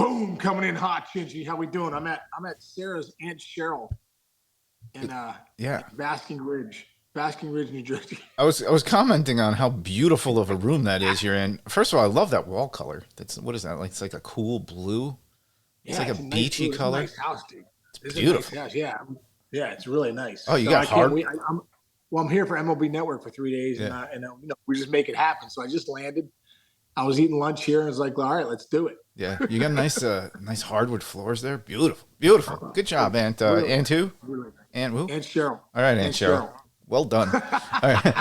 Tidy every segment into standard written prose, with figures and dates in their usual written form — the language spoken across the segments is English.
Boom, coming in hot, Chinchy. How we doing? I'm at Sarah's Aunt Cheryl in Basking Ridge, New Jersey. I was commenting on how beautiful of a room that is you're in. First of all, I love that wall color. That's what is that? Like it's like a cool blue. It's Yeah, like a it's a nice beachy It's a color. nice house, dude. It's It's a nice beautiful. house. Yeah, yeah, it's really nice. Oh, you So got I can't hard. wait. I'm here for MLB Network for 3 days, Yeah. we just make it happen. So I just landed. I was eating lunch here, and it's like, all right, let's do it. Yeah, you got nice hardwood floors there. Beautiful, beautiful. Good job, Aunt. Aunt who? Really nice. Aunt who? Aunt Cheryl. All right, Aunt Aunt Cheryl. Well done. All right.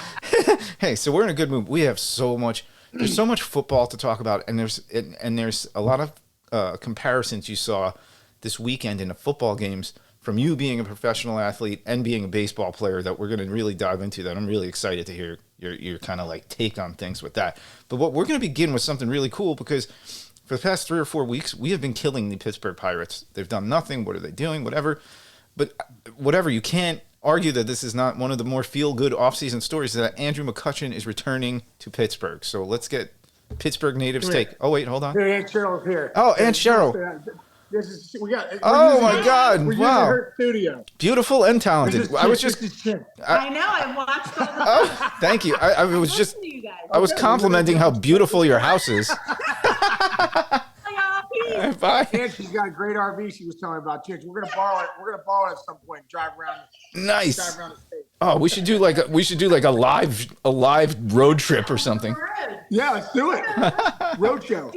Hey, so we're in a good mood. We have so much. There's so much football to talk about, and there's a lot of comparisons you saw this weekend in the football games from you being a professional athlete and being a baseball player that we're going to really dive into. That I'm really excited to hear your kind of like take on things with that. But what we're going to begin with something really cool because for the past 3 or 4 weeks, we have been killing the Pittsburgh Pirates. They've done nothing. What are they doing? Whatever. But whatever, you can't argue that this is not one of the more feel-good offseason stories that Andrew McCutchen is returning to Pittsburgh. So let's get Pittsburgh natives' take. Oh, wait, hold on. Here, Aunt Cheryl's here. Oh, Aunt Cheryl. Oh my God! We're using Wow, her studio. Beautiful and talented. I was just. I know. I watched all the. Oh, thank you. I was just. You guys. I was complimenting how beautiful your house is. Bye. And she's got a great RV. She was telling me about. We're gonna borrow it. We're gonna borrow it at some point. And drive around. Nice. Drive around the state. Oh, we should do like a live road trip or something. Yeah, let's do it. Roadshow.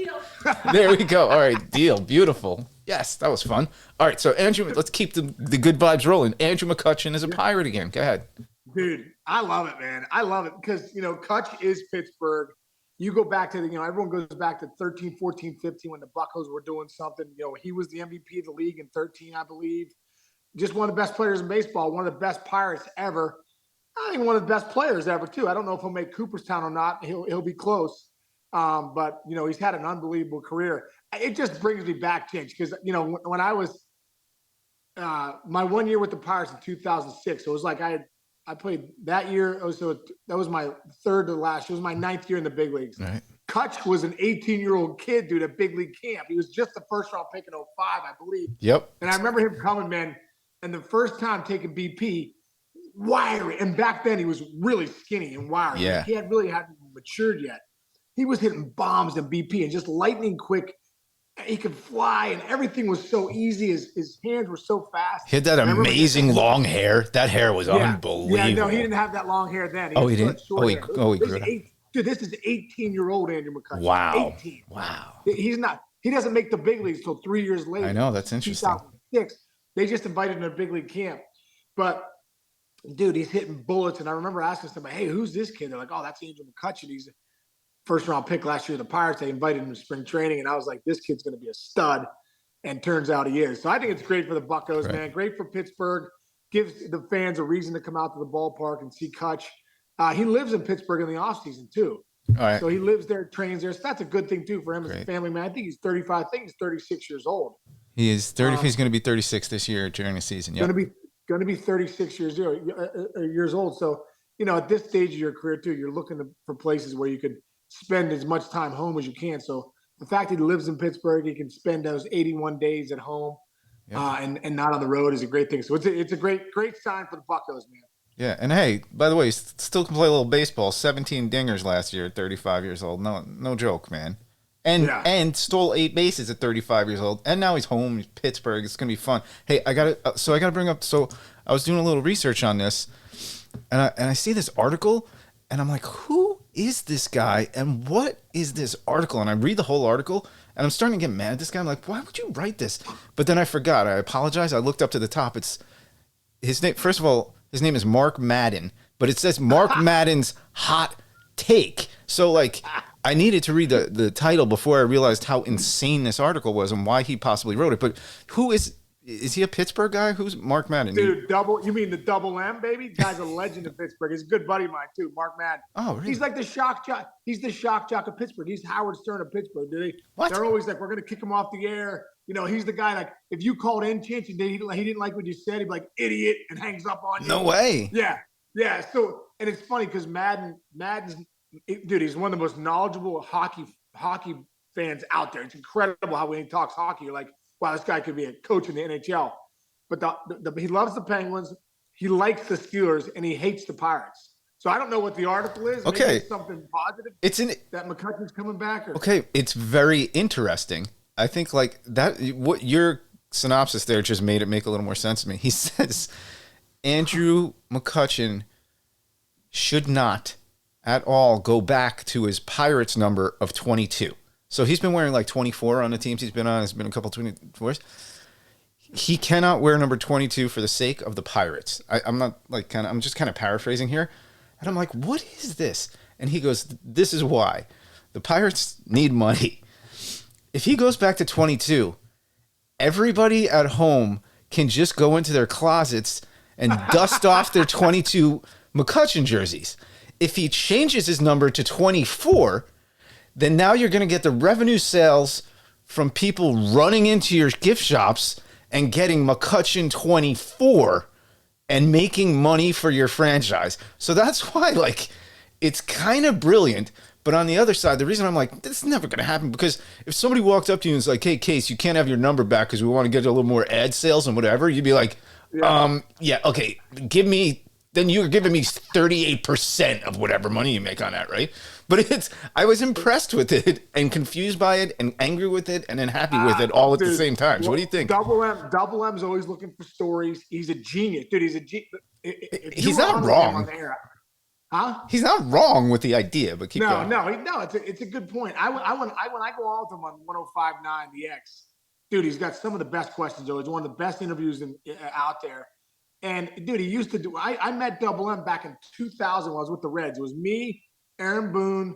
There we go. All right, deal. Beautiful. Yes, that was fun. All right, so Andrew, let's keep the good vibes rolling. Andrew McCutchen is a Pirate again. Go ahead. Dude, I love it, man. I love it because, Kutch is Pittsburgh. You go back to everyone goes back to 13, 14, 15 when the Buccos were doing something. He was the MVP of the league in 13, I believe. Just one of the best players in baseball, one of the best Pirates ever. I think one of the best players ever, too. I don't know if he'll make Cooperstown or not. He'll be close. But, he's had an unbelievable career. It just brings me back, Chinch, because, when I was my 1 year with the Pirates in 2006, it was like I played that year. So that was my third to last. It was my 9th year in the big leagues. Right. Kutch was an 18-year-old kid, dude, at big league camp. He was just the first round pick in 05, I believe. Yep. And I remember him coming, man, and the first time taking BP, wiry. And back then he was really skinny and wiry. Yeah. He hadn't matured yet. He was hitting bombs and BP and just lightning quick. He could fly, and everything was so easy. His hands were so fast. He had that amazing long hair. That hair was unbelievable. Yeah, no, he didn't have that long hair then. He didn't? He grew it out. Dude, this is 18-year-old Andrew McCutchen. Wow. 18. Wow. He doesn't make the big leagues until 3 years later. I know, that's interesting. 2006. They just invited him to a big league camp. But, dude, he's hitting bullets. And I remember asking somebody, hey, who's this kid? They're like, oh, that's Andrew McCutchen. He's first round pick last year of the Pirates. They invited him to spring training, and I was like, this kid's going to be a stud. And turns out he is. So I think it's great for the Buccos, man. Great for Pittsburgh. Gives the fans a reason to come out to the ballpark and see Kutch. He lives in Pittsburgh in the offseason, too. All right. So he lives there, trains there. So that's a good thing, too, for him as a family man. I think he's 35. I think he's 36 years old. He is 30. He's going to be 36 this year during the season. Yeah. Going to be 36 years old. So, at this stage of your career, too, you're looking for places where you could spend as much time home as you can. So the fact that he lives in Pittsburgh, he can spend those 81 days at home and not on the road is a great thing. So it's a great sign for the Buccos, man. Yeah, and hey, by the way, still can play a little baseball. 17 dingers last year at 35 years old. No joke, man. And stole 8 bases at 35 years old. And now he's home in Pittsburgh. It's gonna be fun. Hey, I gotta bring up. So I was doing a little research on this, and I see this article, and I'm like, who is this guy and what is this article? And I read the whole article and I'm starting to get mad at this guy. I'm like, why would you write this? But then I forgot. I apologize. I looked up to the top. It's his name. First of all, his name is Mark Madden, but it says Mark Madden's hot take. So like I needed to read the title before I realized how insane this article was and why he possibly wrote it. But who is he a Pittsburgh guy? Who's Mark Madden? Dude, you mean the double M, baby? Guy's a legend in Pittsburgh. He's a good buddy of mine, too, Mark Madden. Oh, really? He's like the shock jock. He's the shock jock of Pittsburgh. He's Howard Stern of Pittsburgh, dude. What? They're always like, we're going to kick him off the air. He's the guy, like, if you called in, Chinch, and he didn't like what you said, he'd be like, idiot, and hangs up on you. No way. Yeah. So, and it's funny because Madden's, dude, he's one of the most knowledgeable hockey fans out there. It's incredible how when he talks hockey, you're like, wow, this guy could be a coach in the NHL. But he loves the Penguins. He likes the Steelers, and he hates the Pirates. So I don't know what the article is. Okay. Maybe it's something positive. That McCutchen's coming back. Okay, it's very interesting. I think like that. What your synopsis there just made it make a little more sense to me. He says Andrew McCutchen should not at all go back to his Pirates number of 22. So he's been wearing like 24 on the teams he's been on. It's been a couple 24s. He cannot wear number 22 for the sake of the Pirates. I'm not like I'm just kind of paraphrasing here. And I'm like, what is this? And he goes, this is why. The Pirates need money. If he goes back to 22, everybody at home can just go into their closets and dust off their 22 McCutchen jerseys. If he changes his number to 24, then now you're going to get the revenue sales from people running into your gift shops and getting McCutchen 24 and making money for your franchise. So that's why, like, it's kind of brilliant. But on the other side, the reason I'm like, this is never going to happen, because if somebody walked up to you and was like, hey, Case, you can't have your number back because we want to get a little more ad sales and whatever, you'd be like, yeah, okay, then you're giving me 38% of whatever money you make on that, right? But I was impressed with it and confused by it and angry with it and then happy with it all at the same time. So what do you think? Double M's always looking for stories. He's a genius, dude. He's a genius. He's not wrong. Huh? He's not wrong with the idea, but keep going. No. It's a good point. When I go on with him on 105.9 The X, dude, he's got some of the best questions. Always one of the best interviews out there. And dude, he used to do. I met Double M back in 2000 when I was with the Reds. It was me, Aaron Boone,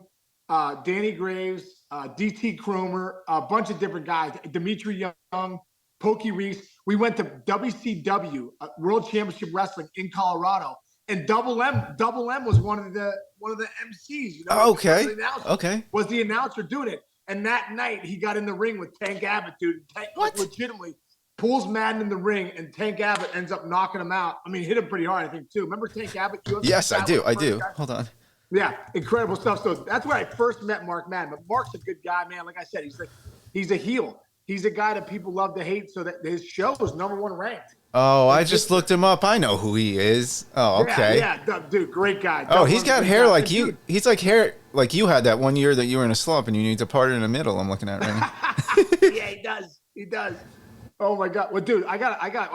Danny Graves, DT Cromer, a bunch of different guys, Dimitri Young, Pokey Reese. We went to WCW, World Championship Wrestling in Colorado, and Double M was one of the MCs. You know, Was the announcer doing it. And that night he got in the ring with Tank Abbott, dude. Tank, legitimately pulls Madden in the ring, and Tank Abbott ends up knocking him out. I mean, hit him pretty hard, I think, too. Remember Tank Abbott? Yes, I do. Hold on. Yeah, incredible stuff. So that's where I first met Mark Madden. But Mark's a good guy, man. Like I said, he's a heel. He's a guy that people love to hate, so that his show was #1 ranked. Oh, I just looked him up. I know who he is. Oh, okay. Yeah, dude, great guy. Oh, he's got hair like you. He's like hair like you had that one year that you were in a slump and you need to part it in the middle. I'm looking at right now. Yeah, he does. He does. Oh my God. Well, dude, I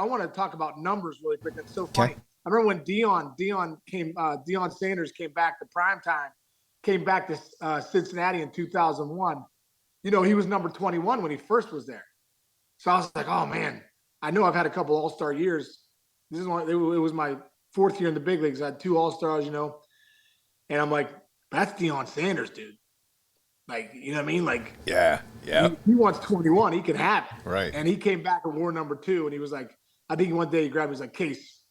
want to talk about numbers really quick. That's so funny. Okay. I remember when Deion Sanders came back to primetime, came back to Cincinnati in 2001. You know, he was number 21 when he first was there. So I was like, oh man, I know I've had a couple All-Star years. It was my 4th year in the big leagues. I had 2 All-Stars, you know, and I'm like, that's Deion Sanders, dude. Like, you know what I mean? Like, yeah. He wants 21. He can have it. Right. And he came back and wore #2, and he was like, I think one day he grabbed me. He's like, Case.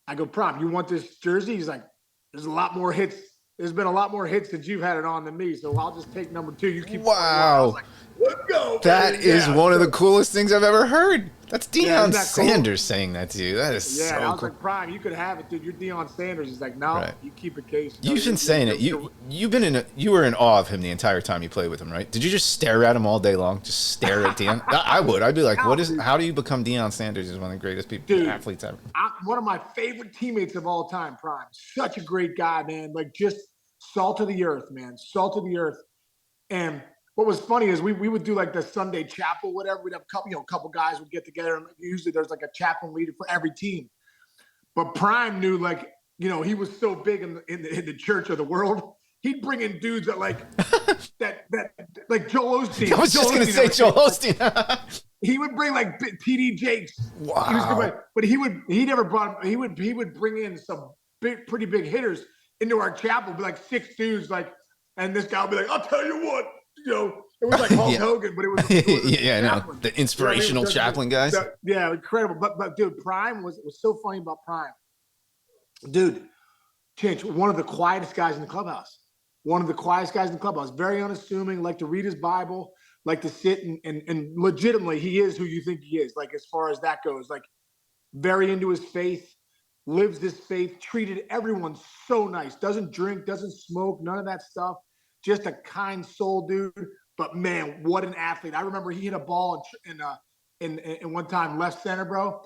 I go, Prom, you want this jersey? He's like, there's a lot more hits. There's been a lot more hits since you've had it on than me, so I'll just take #2. You keep. Wow. I was like, let's go. That is one of the coolest things I've ever heard. That's Deion Sanders saying that to you. That is so cool. I was like, Prime, you could have it, dude. You're Deion Sanders. He's like, no, you keep it, Case. You've been saying it. You were in awe of him the entire time you played with him, right? Did you just stare at him all day long? Just stare at Deion? I would. I'd be like, how do you become Deion Sanders? He's one of the greatest athletes ever. One of my favorite teammates of all time, Prime. Such a great guy, man. Like, just salt of the earth, man. Salt of the earth. And what was funny is we would do like the Sunday chapel, whatever. We'd have a couple guys would get together, and usually there's like a chaplain leader for every team. But Prime knew, like, you know, he was so big in the church of the world. He'd bring in dudes that like like Joel Osteen. I was just gonna say Joel Osteen. He would bring like TD Jakes. Wow. But he would bring in some pretty big hitters into our chapel, be like 6 dudes, like, and this guy would be like, I'll tell you what. You know, it was like Hulk Hogan, but it was the inspirational chaplain guys. So, yeah, incredible. But dude, Prime was so funny about Prime. Dude, Chinch, one of the quietest guys in the clubhouse. Very unassuming, like to read his Bible, like to sit and legitimately, he is who you think he is. Like, as far as that goes, like, very into his faith, lives this faith, treated everyone so nice. Doesn't drink, doesn't smoke, none of that stuff. Just a kind soul, dude. But man, what an athlete! I remember he hit a ball in one time left center, bro.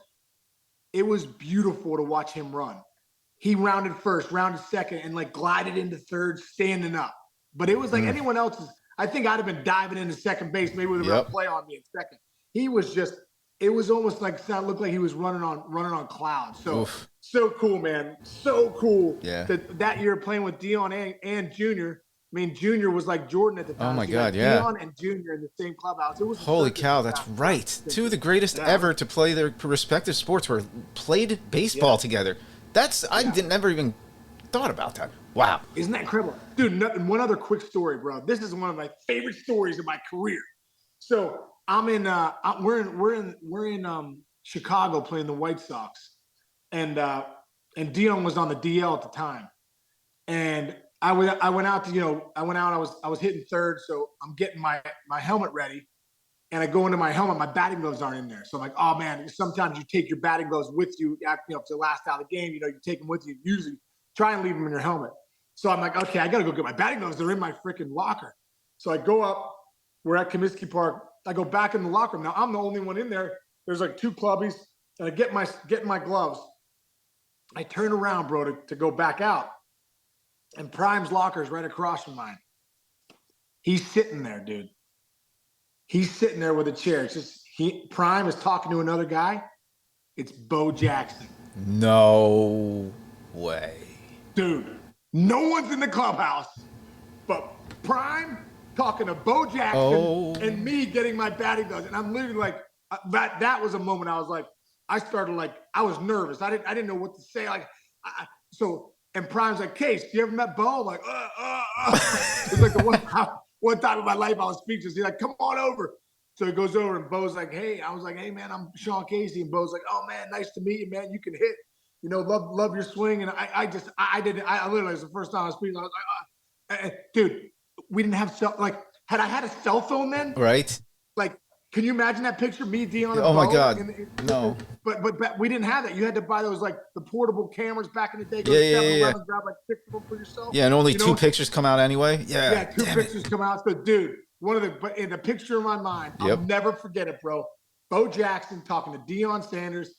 It was beautiful to watch him run. He rounded first, rounded second, and like glided into third, standing up. But it was like anyone else's. I think I'd have been diving into second base, maybe with a play on me at second. He was just. It was almost like it looked like he was running on clouds. So so cool, man. So cool. Yeah. That year playing with Dion and Junior. I mean, Junior was like Jordan at the time. Oh my so God, Dion and Junior in the same clubhouse. It was holy cow, that's right. Two of the greatest ever to play their respective sports were played baseball together. I never even thought about that. Wow. Isn't that incredible? Dude, one other quick story, bro. This is one of my favorite stories of my career. So we're in Chicago playing the White Sox, and Dion was on the DL at the time, and I went out. I was hitting third, so I'm getting my helmet ready, and I go into my helmet. My batting gloves aren't in there, so I'm like, oh man. Sometimes you take your batting gloves with you, to last out of the game. You take them with you. Usually, try and leave them in your helmet. So I'm like, okay, I gotta go get my batting gloves. They're in my freaking locker. So I go up. We're at Comiskey Park. I go back in the locker room. Now I'm the only one in there. There's like two clubbies, and I get my gloves. I turn around, bro, to go back out, and Prime's locker is right across from mine. He's sitting there, dude. He's sitting there with a chair. It's just Prime is talking to another guy. It's Bo Jackson. No way, dude. No one's in the clubhouse, but Prime talking to Bo Jackson and me getting my batting gloves, and I'm literally like, that was a moment I was like, I was nervous. I didn't know what to say. And Prime's like, Case, you ever met Bo? I'm like, It was like the one time in my life I was speechless. He's like, come on over. So he goes over, and Bo's like, hey. I was like, hey man, I'm Sean Casey, and Bo's like, oh man, nice to meet you, man. You can hit. Love your swing. And I literally, it was the first time I was speaking. I was like, dude, we didn't have had I had a cell phone then, right? Like, can you imagine that picture? Me, Dion, and oh my Bo, God, no. But we didn't have that. You had to buy those the portable cameras back in the day. Yeah. Grab 6 of them for yourself. Yeah, and only 2 pictures come out anyway. Yeah, 2 pictures come out. So, dude, but in the picture in my mind, I'll never forget it, bro. Bo Jackson talking to Deion Sanders.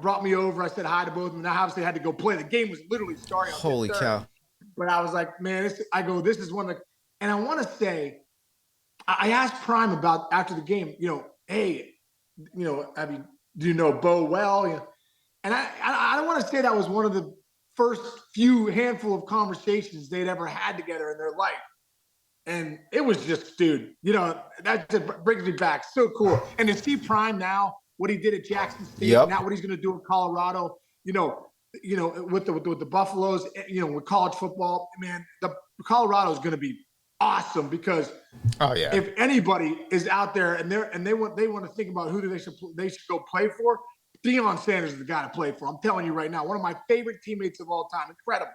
Brought me over. I said hi to both of them. And I obviously had to go play. The game was literally starting. Holy cow. But I was like, man, this is one of the, and I want to say, I asked Prime about after the game, hey, I mean, do you know Bo well? And I don't want to say that was one of the first few handful of conversations they'd ever had together in their life. And it was just, dude, that just brings me back. So cool. And to see Prime now, what he did at Jackson State, now what he's going to do in Colorado, with the Buffaloes, with college football, man, the Colorado is going to be awesome because if anybody is out there and they want to think about who they should go play for, Deion Sanders is the guy to play for. I'm telling you right now, one of my favorite teammates of all time. Incredible.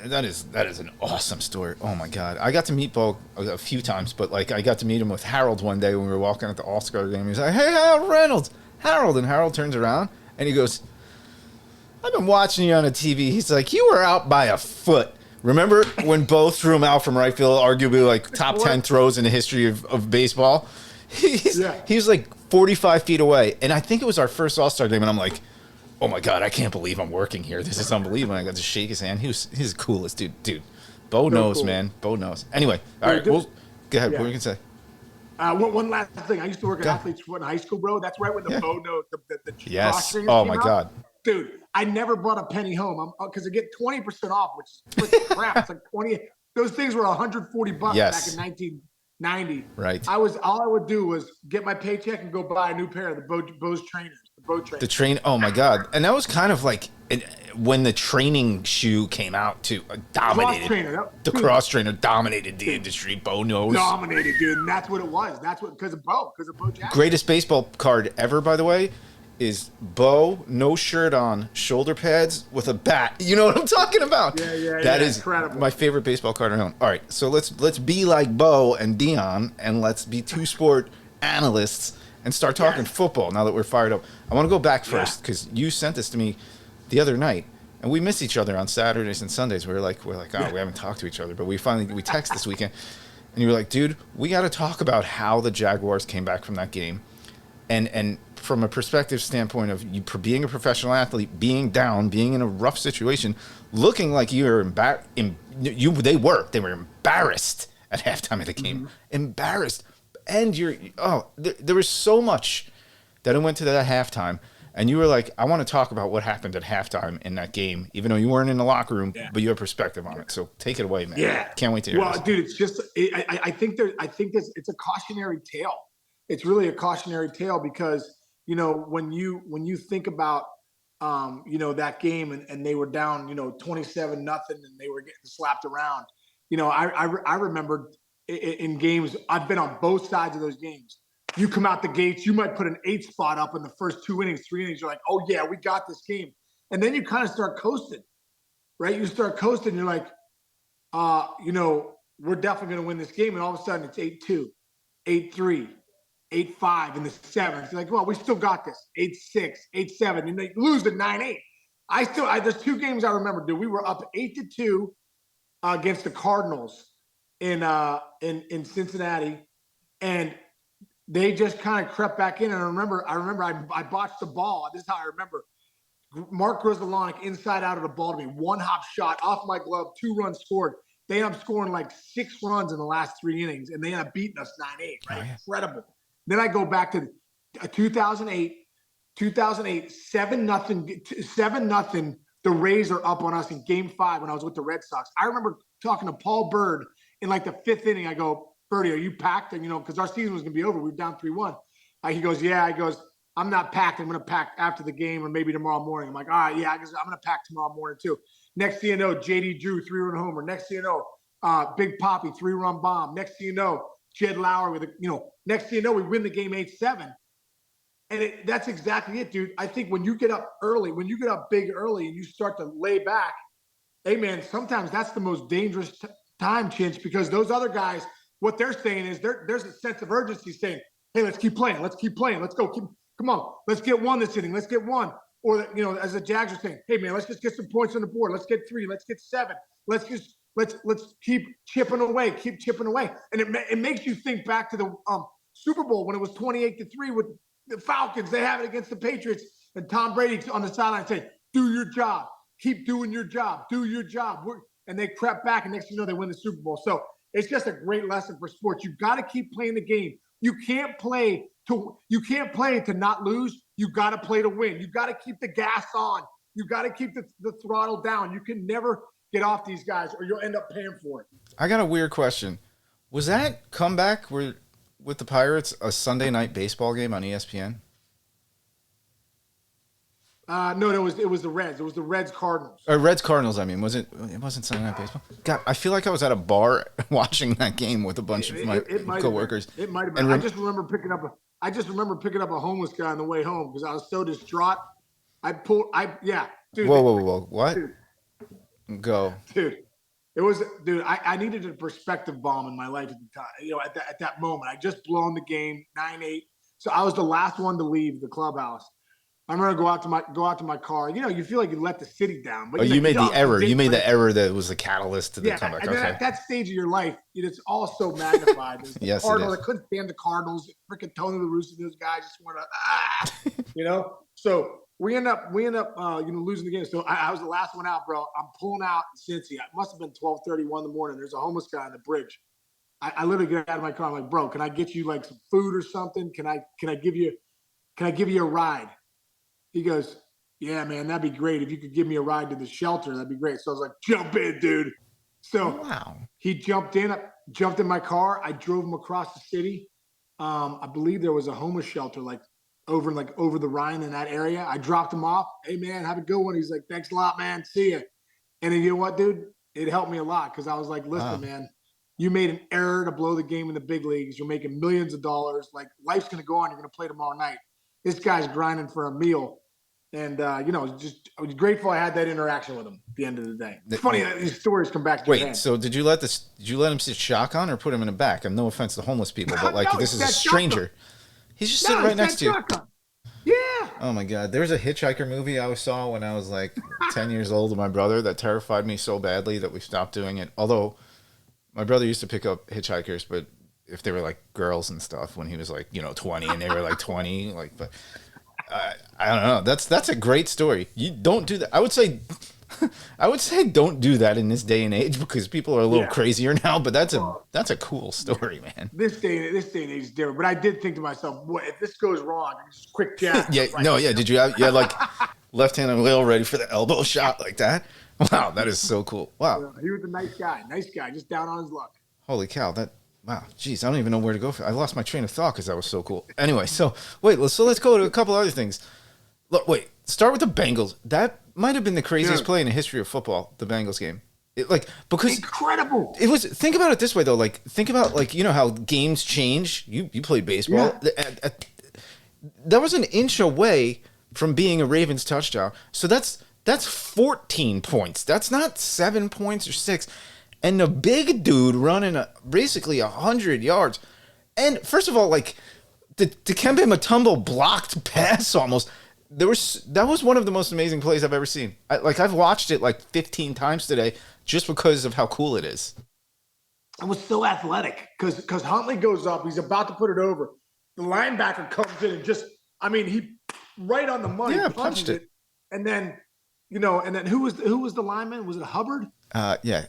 That is an awesome story. Oh my God, I got to meet Bo a few times, but I got to meet him with Harold one day when we were walking at the All-Star game. He's like, "Hey, Harold Reynolds, Harold," and Harold turns around and he goes, "I've been watching you on the TV." He's like, "You were out by a foot." Remember when Bo threw him out from right field, arguably top 10 throws in the history of baseball? He's like 45 feet away, and I think it was our first All-Star game, and I'm like, oh my God, I can't believe I'm working here. This is unbelievable. I got to shake his hand. He's the coolest dude. Bo knows, cool. Man. Bo knows. Anyway, all right, go ahead. What were you gonna say? One last thing. I used to work at Athletes in high school, bro. That's right when the Bo knows the yes. Oh my God, dude. I never brought a penny home because I get 20% off, which is freaking crap. It's like 20. Those things were $140 back in 1990. Right. All I would do was get my paycheck and go buy a new pair of the Bo's trainers. The train. Oh my God. And that was kind of like when the training shoe came out too. Dominated. Cross trainer dominated the industry. Bo knows. Dominated, dude. And that's what it was. That's what because of Bo Jackson. Greatest baseball card ever, by the way, is Bo, no shirt on, shoulder pads with a bat. You know what I'm talking about? That is incredible. My favorite baseball card I own. All right, so let's be like Bo and Dion, and let's be 2 sport analysts and start talking football now that we're fired up. I want to go back first because you sent this to me the other night, and we miss each other on Saturdays and Sundays. We're like, oh, we haven't talked to each other, but we text this weekend. and you were like, dude, we got to talk about how the Jaguars came back from that game. And from a perspective standpoint of you being a professional athlete, being down, being in a rough situation, looking like you were they were embarrassed at halftime of the game, embarrassed, and there was so much that went to that halftime, and you were like, I want to talk about what happened at halftime in that game, even though you weren't in the locker room, but you have perspective on it. So take it away, man. Yeah, can't wait to hear. Well, this. Dude, it's just I think it's a cautionary tale. It's really a cautionary tale because when you think about that game and they were down 27-0 and they were getting slapped around. I remember in games, I've been on both sides of those games. You come out the gates, you might put an 8 spot up in the first 2 innings, 3 innings. You're like, oh yeah, we got this game. And then you kind of start coasting, right? You start coasting. You're like, we're definitely going to win this game. And all of a sudden it's 8-2, 8-3, 8-5 in the 7th. You're like, well, we still got this. 8-6, 8-7, and they lose at 9-8. There's 2 games I remember, dude. We were up 8-2 against the Cardinals in Cincinnati, and they just kind of crept back in. And I remember I botched the ball. This is how I remember. Mark Grudzielanek inside out of the ball to me, 1-hop shot off my glove, 2 runs scored. They end up scoring like 6 runs in the last 3 innings, and they end up beating us 9-8. Right? Oh, yeah. Incredible. Then I go back to 2008, 7-0. The Rays are up on us in Game 5 when I was with the Red Sox. I remember talking to Paul Bird in like the 5th inning. I go, Birdie, are you packed? And because our season was going to be over. We were down 3-1. He goes, yeah. He goes, I'm not packed. I'm going to pack after the game or maybe tomorrow morning. I'm like, all right, yeah. I guess I'm going to pack tomorrow morning too. Next thing you know, JD Drew, 3-run homer. Next thing you know, Big Poppy, 3-run bomb. Next thing you know, Jed Lowry with next thing you know, we win the game 8-7. And that's exactly it, dude. I think when you get up early, when you get up big early and you start to lay back, hey, man, sometimes that's the most dangerous time, Chinch, because those other guys, what they're saying is there's a sense of urgency saying, hey, let's keep playing. Let's keep playing. Let's go. Come on. Let's get 1 this inning. Let's get 1. Or, as the Jags are saying, hey, man, let's just get some points on the board. Let's get 3. Let's get 7. Let's keep chipping away. Keep chipping away. And it makes you think back to the Super Bowl when it was 28-3 with the Falcons. They have it against the Patriots, and Tom Brady on the sideline saying, do your job. Keep doing your job. Do your job. And they crept back, and next thing you know, they win the Super Bowl. So it's just a great lesson for sports. You've got to keep playing the game. You can't play to not lose. You got to play to win. You got to keep the gas on. You got to keep the throttle down. You can never get off these guys, or you'll end up paying for it. I got a weird question. Was that comeback with the Pirates a Sunday night baseball game on ESPN? No, it was the Reds. It was the Reds Cardinals. Reds Cardinals. I mean, it wasn't Sunday night baseball? God, I feel like I was at a bar watching that game with a bunch of my coworkers. It might have been. I just remember picking up a homeless guy on the way home because I was so distraught. Dude. Whoa. What? Dude. Go. Dude. I needed a perspective bomb in my life at the time. At that moment, I just blown the game 9-8. So I was the last one to leave the clubhouse. I'm gonna go out to my car. You feel like you let the city down. But you made the error. You made the error that was the catalyst to the comeback. And then at that stage of your life, it's all so magnified. Yes, Cardinals, I couldn't stand the Cardinals. Freaking Tony La Russa, those guys just want to So we end up losing the game. So I was the last one out, bro. I'm pulling out in Cincy. It must have been 12:31 in the morning. There's a homeless guy on the bridge. I literally get out of my car. I'm like, bro, can I get you like some food or something? Can I give you a ride? He goes, yeah, man, that'd be great. If you could give me a ride to the shelter, that'd be great. So I was like, jump in, dude. So wow. He jumped in my car. I drove him across the city. I believe there was a homeless shelter over the Rhine in that area. I dropped him off. Hey, man, have a good one. He's like, thanks a lot, man. See ya. And then you know what, dude? It helped me a lot because I was like, listen, man, you made an error to blow the game in the big leagues. You're making millions of dollars. Like, life's going to go on. You're going to play tomorrow night. This guy's grinding for a meal. And, I was grateful I had that interaction with him at the end of the day. It's funny that these stories come back to your head. So did you let him sit shotgun or put him in the back? I'm no offense to homeless people, but this is a stranger. Shotgun. He's just sitting right next to you. Shotgun. Yeah. Oh my God. There's a Hitchhiker movie I saw when I was like 10 years old with my brother that terrified me so badly that we stopped doing it. Although My brother used to pick up hitchhikers, but if they were like girls and stuff when he was like, 20 and they were like 20, like, but I don't know. That's a great story. You don't do that. I would say don't do that in this day and age because people are a little crazier now, but that's a cool story, man. This day and age is different. But I did think to myself, what if this goes wrong? Just quick jab. Did you have like left hand and wheel ready for the elbow shot like that? Wow, that is so cool. Wow. He was a nice guy, just down on his luck. Holy cow, wow, geez, I don't even know where to go. I lost my train of thought because that was so cool. Anyway, so let's go to a couple other things. Look, start with the Bengals. That might have been the craziest play in the history of football, the Bengals game. Because incredible. It was. Think about it this way though. Think about how games change. You played baseball. Yeah. That was an inch away from being a Ravens touchdown. So that's 14 points. That's not 7 points or 6. And the big dude running basically 100 yards. And first of all, the Dikembe Mutombo blocked pass almost. That was one of the most amazing plays I've ever seen. I've watched it 15 times today just because of how cool it is. It was so athletic because Huntley goes up. He's about to put it over. The linebacker comes in and he right on the money. Yeah, punched it. And then, who was the lineman? Was it Hubbard? Yeah.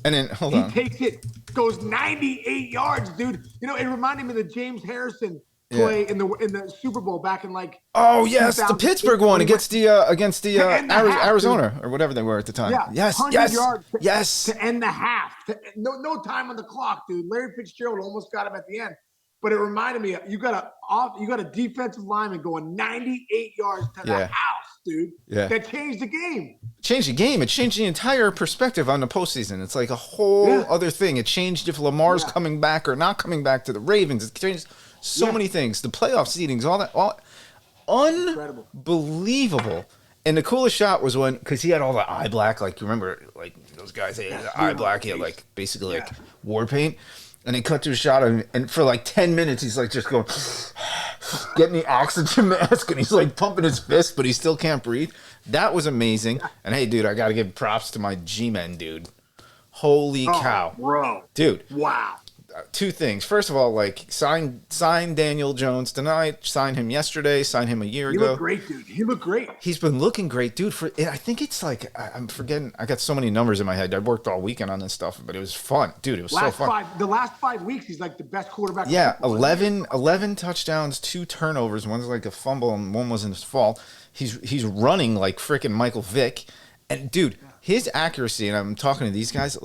And then he takes it, goes 98 yards, dude. It reminded me of the James Harrison play in the Super Bowl back in oh yes, the Pittsburgh one against the Arizona or whatever they were at the time. Yeah, yes, to end the half. No time on the clock, dude. Larry Fitzgerald almost got him at the end. But it reminded me, you got a defensive lineman going 98 yards to the house, dude. Yeah. That changed the game. Changed the game. It changed the entire perspective on the postseason. It's like a whole other thing. It changed if Lamar's coming back or not coming back to the Ravens. It changed so many things. The playoff seedings, all that, unbelievable. And the coolest shot was because he had all the eye black, you remember, those guys, they had the eye black, he had basically war paint. And he cut to a shot of him, and for 10 minutes, he's just going, getting the oxygen mask, and he's pumping his fist, but he still can't breathe. That was amazing. And hey, dude, I got to give props to my G-Men, dude. Holy cow. Bro. Dude. Wow. Two things. First of all, sign Daniel Jones tonight, sign him yesterday, sign him a year ago. He looked great, dude. He looked great. He's been looking great, dude. I think it's I'm forgetting. I got so many numbers in my head. I worked all weekend on this stuff, but it was fun. Dude, it was so fun. The last 5 weeks, he's the best quarterback. Yeah, 11 touchdowns, 2 turnovers. One's a fumble and one wasn't his fault. He's running like freaking Michael Vick. And, dude, his accuracy, and I'm talking to these guys,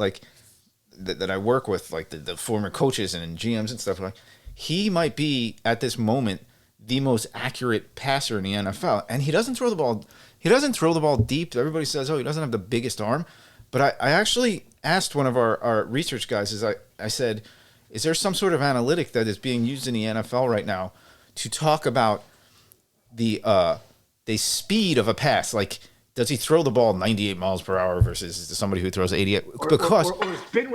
that I work with, the former coaches and GMs and stuff, he might be at this moment the most accurate passer in the NFL, and he doesn't throw the ball. He doesn't throw the ball deep. Everybody says, he doesn't have the biggest arm, but I actually asked one of our research guys. I said, is there some sort of analytic that is being used in the NFL right now to talk about the speed of a pass, does he throw the ball 98 miles per hour versus somebody who throws 88? Because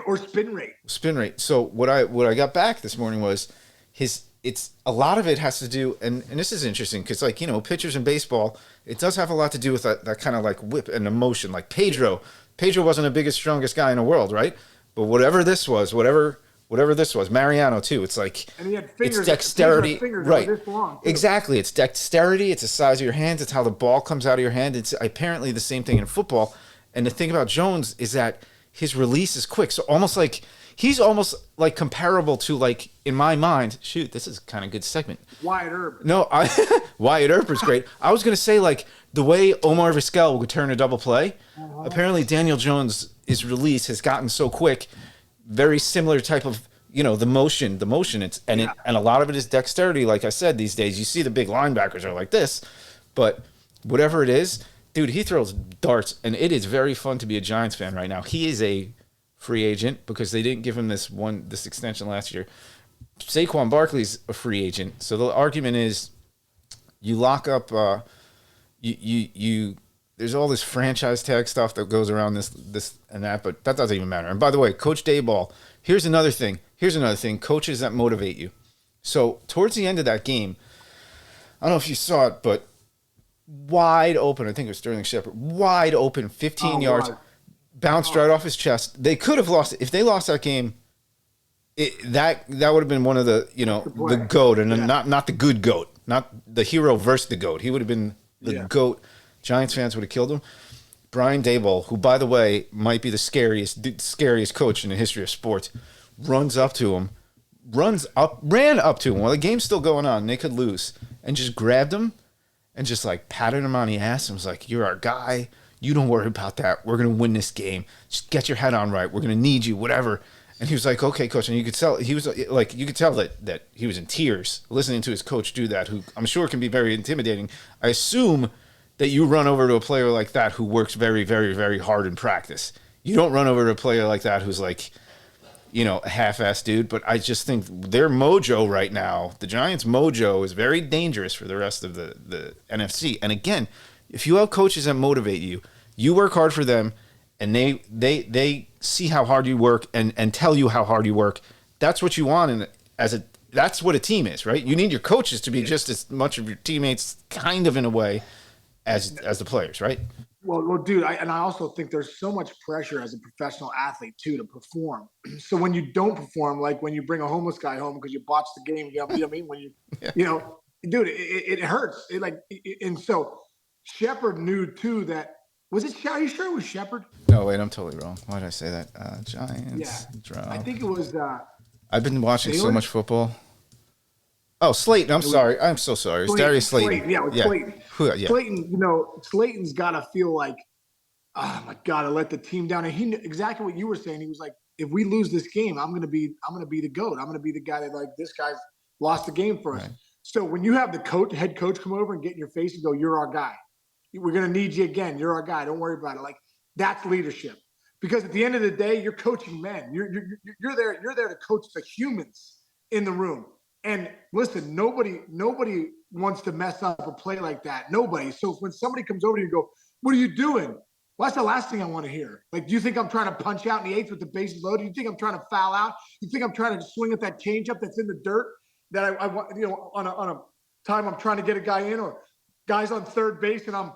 or spin rate. Spin rate. So what I got back this morning was it's a lot of it has to do, and this is interesting because pitchers in baseball, it does have a lot to do with that kind of whip and emotion. Pedro wasn't the biggest, strongest guy in the world, right? But whatever this was, Mariano too. It's and he had fingers, it's dexterity, fingers right? This long, exactly. It's dexterity. It's the size of your hands. It's how the ball comes out of your hand. It's apparently the same thing in football. And the thing about Jones is that his release is quick. So he's almost comparable to in my mind. Shoot, this is kind of good segment. Wyatt Earp. No, Wyatt Earp is great. I was gonna say the way Omar Vizquel would turn a double play. Apparently, Daniel Jones' release has gotten so quick. Very similar type of, the motion. And a lot of it is dexterity. Like I said, these days you see the big linebackers are like this, but whatever it is, dude, he throws darts, and it is very fun to be a Giants fan right now. He is a free agent because they didn't give him this extension last year. Saquon Barkley's a free agent, so the argument is you lock up. There's all this franchise tag stuff that goes around this and that, but that doesn't even matter. And by the way, Coach Dayball, here's another thing. Coaches that motivate you. So towards the end of that game, I don't know if you saw it, but wide open. I think it was Sterling Shepard. Wide open, 15 yards. Wow. bounced right off his chest. They could have lost it. If they lost that game, that would have been one of the, the GOAT, and not the good GOAT, not the hero versus the GOAT. He would have been the GOAT. Giants fans would have killed him. Brian Daboll, who, by the way, might be the scariest coach in the history of sports, ran up to him while the game's still going on and they could lose, and just grabbed him and just like patted him on the ass and was like, "You're our guy. You don't worry about that. We're going to win this game. Just get your head on right. We're going to need you, whatever." And he was like, "Okay, coach." And you could tell that he was in tears listening to his coach do that, who I'm sure can be very intimidating. I assume that you run over to a player like that who works very, very, very hard in practice. You don't run over to a player like that who's like, a half-assed dude. But I just think their mojo right now, the Giants' mojo, is very dangerous for the rest of the NFC. And again, if you have coaches that motivate you, you work hard for them, and they see how hard you work and tell you how hard you work. That's what you want, and that's what a team is, right? You need your coaches to be just as much of your teammates, kind of in a way, as the players, right? Well, dude, I also think there's so much pressure as a professional athlete too to perform. So when you don't perform, like when you bring a homeless guy home because you botched the game, you know what I mean? When dude, it hurts. And so Shepard knew too that. Was it? Are you sure it was Shepard? No, wait, I'm totally wrong. Why did I say that? Giants. Yeah, I think it was. I've been watching so much football. Oh, Slayton. I'm sorry. I'm so sorry. It's Darius Slayton. Yeah, it was Slayton. Yeah. Slayton, Slayton's got to feel like, oh my God, I let the team down. And he knew exactly what you were saying. He was like, if we lose this game, I'm gonna be the GOAT. I'm gonna be the guy that, like, this guy's lost the game for us. Right. So when you have the head coach come over and get in your face and go, "You're our guy. We're gonna need you again. You're our guy. Don't worry about it." Like, that's leadership. Because at the end of the day, you're coaching men. You're there. You're there to coach the humans in the room. And listen, nobody wants to mess up a play like that. Nobody. So when somebody comes over to you and go, "What are you doing?" Well, that's the last thing I want to hear. Like, do you think I'm trying to punch out in the eighth with the bases loaded? Do you think I'm trying to foul out? You think I'm trying to swing at that changeup that's in the dirt that I want, on a time I'm trying to get a guy in, or guys on third base and I'm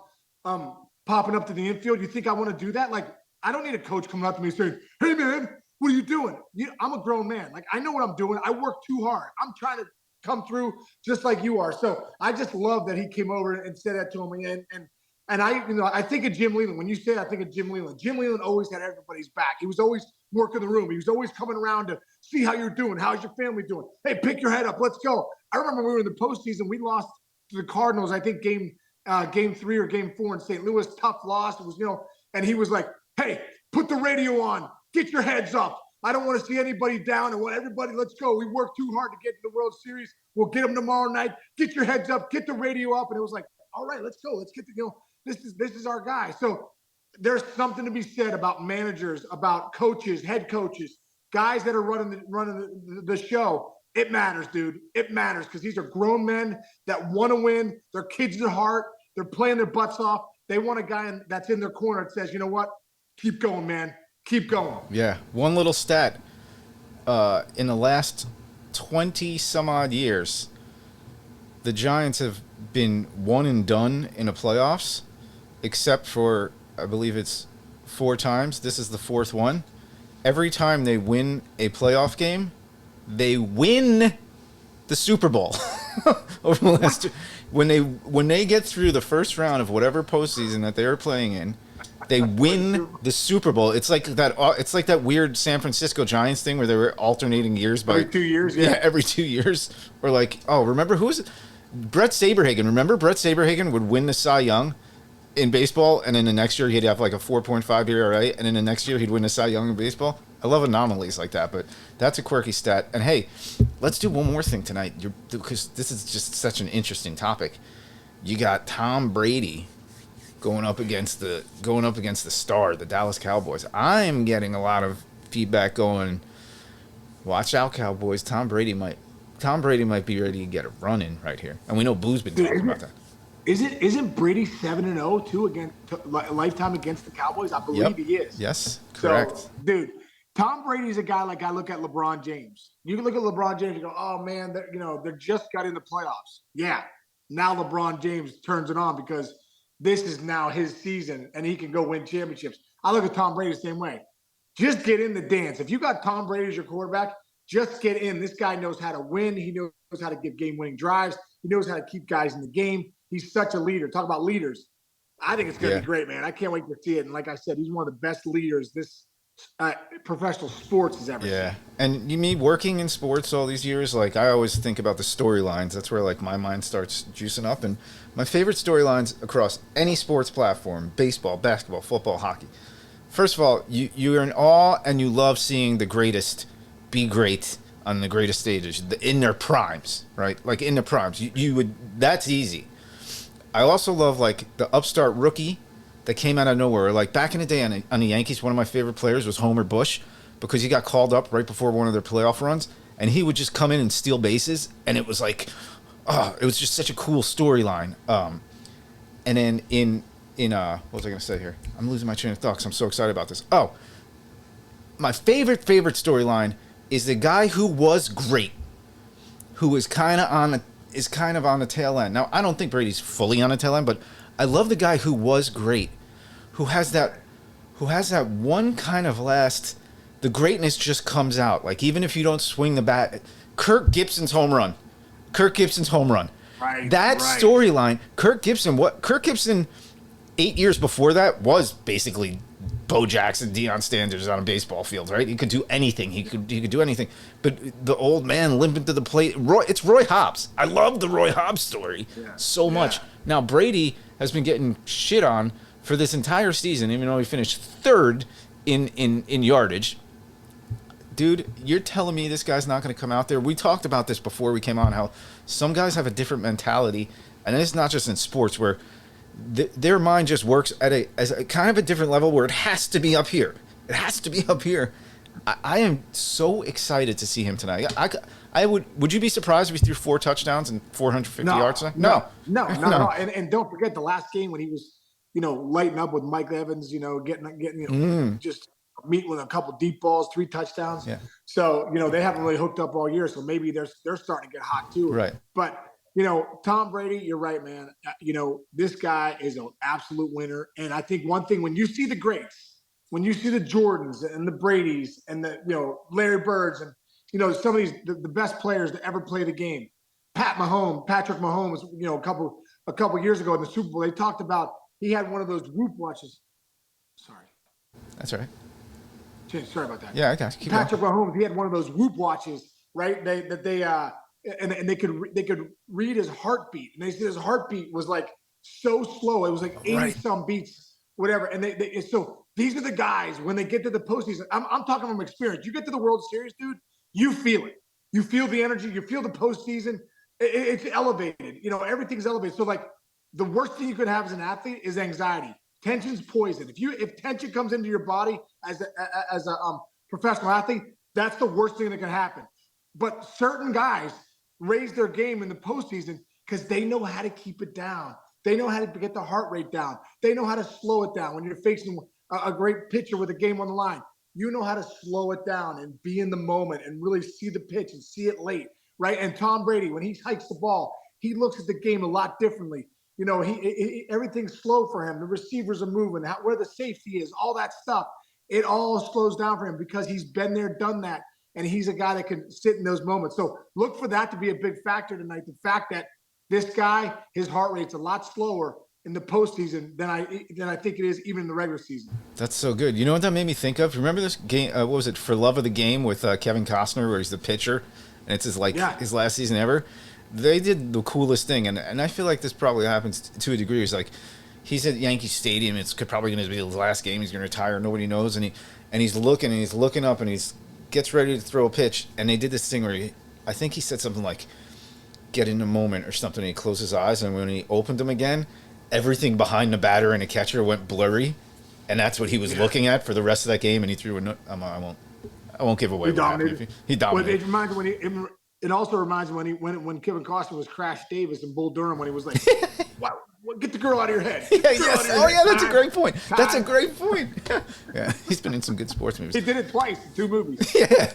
popping up to the infield? You think I want to do that? Like, I don't need a coach coming up to me saying, "Hey man, what are you doing?" I'm a grown man. Like, I know what I'm doing. I work too hard. I'm trying to come through just like you are. So I just love that he came over and said that to him. And I think of Jim Leland. When you say, I think of Jim Leland. Jim Leland always had everybody's back. He was always working the room. He was always coming around to see how you're doing. How's your family doing? Hey, pick your head up. Let's go. I remember we were in the postseason. We lost to the Cardinals, I think game 3 or game 4 in St. Louis. Tough loss. It was, and he was like, "Hey, put the radio on. Get your heads up. I don't want to see anybody down. I want everybody, let's go. We worked too hard to get to the World Series. We'll get them tomorrow night. Get your heads up. Get the radio up." And it was like, all right, let's go. Let's get this is our guy. So there's something to be said about managers, about coaches, head coaches, guys that are running the show. It matters, dude. It matters, because these are grown men that want to win. They're kids at heart. They're playing their butts off. They want a guy that's in their corner that says, "You know what? Keep going, man. Keep going." Yeah. One little stat. In the last 20 some odd years, the Giants have been one and done in the playoffs, except for, I believe it's 4 times. This is the 4th one. Every time they win a playoff game, they win the Super Bowl. Over the last 2, when they get through the first round of whatever postseason that they are playing in, they win the Super Bowl. It's like that. It's like that weird San Francisco Giants thing where they were alternating years by every 2 years. Yeah, every 2 years. Or like, remember who was it? Brett Saberhagen. Remember Brett Saberhagen would win the Cy Young in baseball, and then the next year he'd have like a 4.5 ERA, and then the next year he'd win the Cy Young in baseball. I love anomalies like that, but that's a quirky stat. And hey, let's do one more thing tonight, because this is just such an interesting topic. You got Tom Brady going up against the star, the Dallas Cowboys. I'm getting a lot of feedback going, watch out, Cowboys. Tom Brady might be ready to get a run in right here. And we know Blue's been talking about that. Isn't Brady 7-0 too against lifetime against the Cowboys? I believe he is. Yes, correct. So, dude, Tom Brady's a guy like I look at LeBron James. You can look at LeBron James and go, "Oh man, they're just got in the playoffs." Yeah, now LeBron James turns it on because this is now his season and he can go win championships. I look at Tom Brady the same way. Just get in the dance. If you got Tom Brady as your quarterback, just get in. This guy knows how to win. He knows how to give game-winning drives. He knows how to keep guys in the game. He's such a leader. Talk about leaders. I think it's going to be great, man. I can't wait to see it. And like I said, he's one of the best leaders this professional sports has ever seen. And me working in sports all these years, like I always think about the storylines. That's where like my mind starts juicing up. And my favorite storylines across any sports platform, baseball, basketball, football, hockey. First of all, you're in awe and you love seeing the greatest be great on the greatest stages in their primes, right? Like in their primes. You would, that's easy. I also love like the upstart rookie that came out of nowhere. Like back in the day on the Yankees, one of my favorite players was Homer Bush because he got called up right before one of their playoff runs, and he would just come in and steal bases, and it was like, it was just such a cool storyline. And then in what was I going to say here? I'm losing my train of thought because I'm so excited about this. Oh, my favorite storyline is the guy who was great, who is kind of on the tail end. Now, I don't think Brady's fully on the tail end, but I love the guy who was great, who has that one kind of last, the greatness just comes out. Like even if you don't swing the bat, Kirk Gibson's home run. Right. That storyline, Kirk Gibson 8 years before that was basically Bo Jackson, Deion Sanders on a baseball field, right? He could do anything. He could do anything. But the old man limping to the plate, it's Roy Hobbs. I love the Roy Hobbs story so much. Now Brady has been getting shit on for this entire season, even though he finished third in yardage. Dude, you're telling me this guy's not going to come out there? We talked about this before we came on, how some guys have a different mentality, and it's not just in sports where their mind just works at a kind of a different level where it has to be up here. It has to be up here. I am so excited to see him tonight. Would you be surprised if he threw 4 touchdowns and 450 yards tonight? No. And don't forget the last game when he was, lighting up with Mike Evans, getting just meeting with a couple deep balls, 3 touchdowns. Yeah. So, they haven't really hooked up all year. So maybe they're starting to get hot too. Right. But, Tom Brady, you're right, man. This guy is an absolute winner. And I think one thing, when you see the greats, when you see the Jordans and the Bradys and the, Larry Birds and, some of these, the best players to ever play the game, Patrick Mahomes, a couple years ago in the Super Bowl, they talked about, he had one of those Whoop watches. Sorry. That's right. Sorry about that. Yeah, I got you. Patrick Mahomes, he had one of those Whoop watches, right? And they could read his heartbeat, and they said his heartbeat was like so slow. It was like 80 some beats, whatever. And so these are the guys when they get to the postseason. I'm talking from experience. You get to the World Series, dude, you feel it. You feel the energy. You feel the postseason. It's elevated. Everything's elevated. So like the worst thing you could have as an athlete is anxiety. Tension's poison. If tension comes into your body as a professional athlete, that's the worst thing that can happen. But certain guys raise their game in the postseason because they know how to keep it down. They know how to get the heart rate down. They know how to slow it down when you're facing a great pitcher with a game on the line. You know how to slow it down and be in the moment and really see the pitch and see it late, right? And Tom Brady, when he hikes the ball, he looks at the game a lot differently. Everything's slow for him. The receivers are moving, where the safety is, all that stuff. It all slows down for him because he's been there, done that. And he's a guy that can sit in those moments. So look for that to be a big factor tonight. The fact that this guy, his heart rate's a lot slower in the postseason than I think it is even in the regular season. That's so good. You know what that made me think of? Remember this game? What was it? For Love of the Game with Kevin Costner, where he's the pitcher, and it's his last season ever. They did the coolest thing, and I feel like this probably happens to a degree. It's like he's at Yankee Stadium. It's probably going to be his last game. He's going to retire. Nobody knows, and he's looking up, and he's gets ready to throw a pitch, and they did this thing where I think he said something like, get in the moment or something, and he closed his eyes, and when he opened them again, everything behind the batter and the catcher went blurry, and that's what he was looking at for the rest of that game, and he threw I won't give away what happened. He dominated. Well, it also reminds me when Kevin Costner was Crash Davis in Bull Durham when he was like, wow. Get the girl out of your head. That's a great point. That's a great point. Yeah, he's been in some good sports movies. He did it twice in 2 movies. Yeah.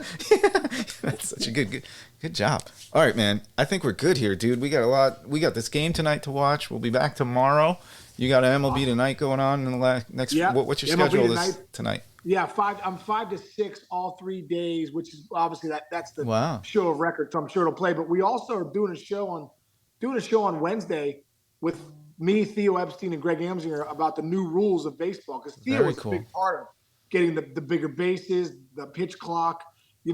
That's such a good job. All right, man. I think we're good here, dude. We got this game tonight to watch. We'll be back tomorrow, You got an MLB Tonight going on in the next. Yeah. What's your MLB schedule tonight? Yeah, I'm 5 to 6 all 3 days, which is obviously that's the show of record. So I'm sure it'll play. But we also are doing a show on Wednesday with me, Theo Epstein, and Greg Amsinger about the new rules of baseball, because Theo was a big part of getting the bigger bases, the pitch clock,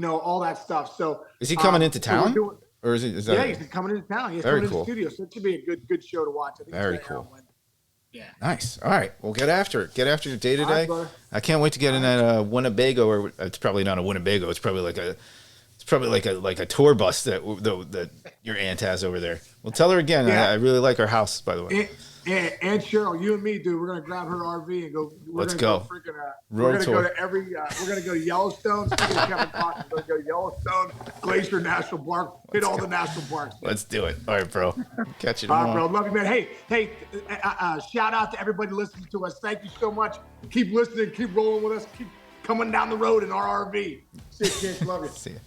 all that stuff. So is he coming into town? Or is that? Yeah, he's coming into town. He's coming into the studio, so it should be a good show to watch. I think very cool. Yeah. Nice. All right. Well, get after it. Get after your day today. I can't wait to get in that Winnebago, or it's probably not a Winnebago. It's probably like a tour bus that your aunt has over there. Well, tell her again. Yeah. I really like our house, by the way. And Cheryl, you and me, dude, we're gonna grab her RV and go. Let's go. We're gonna go to we're gonna go to Yellowstone. Speaking of Kevin Costner, we're gonna go to Yellowstone, Glacier National Park, hit all the national parks. Let's do it. All right, bro. Catch you tomorrow. All right, bro. Love you, man. Hey, shout out to everybody listening to us. Thank you so much. Keep listening. Keep rolling with us. Keep coming down the road in our RV. See you, kids. Love you. See you.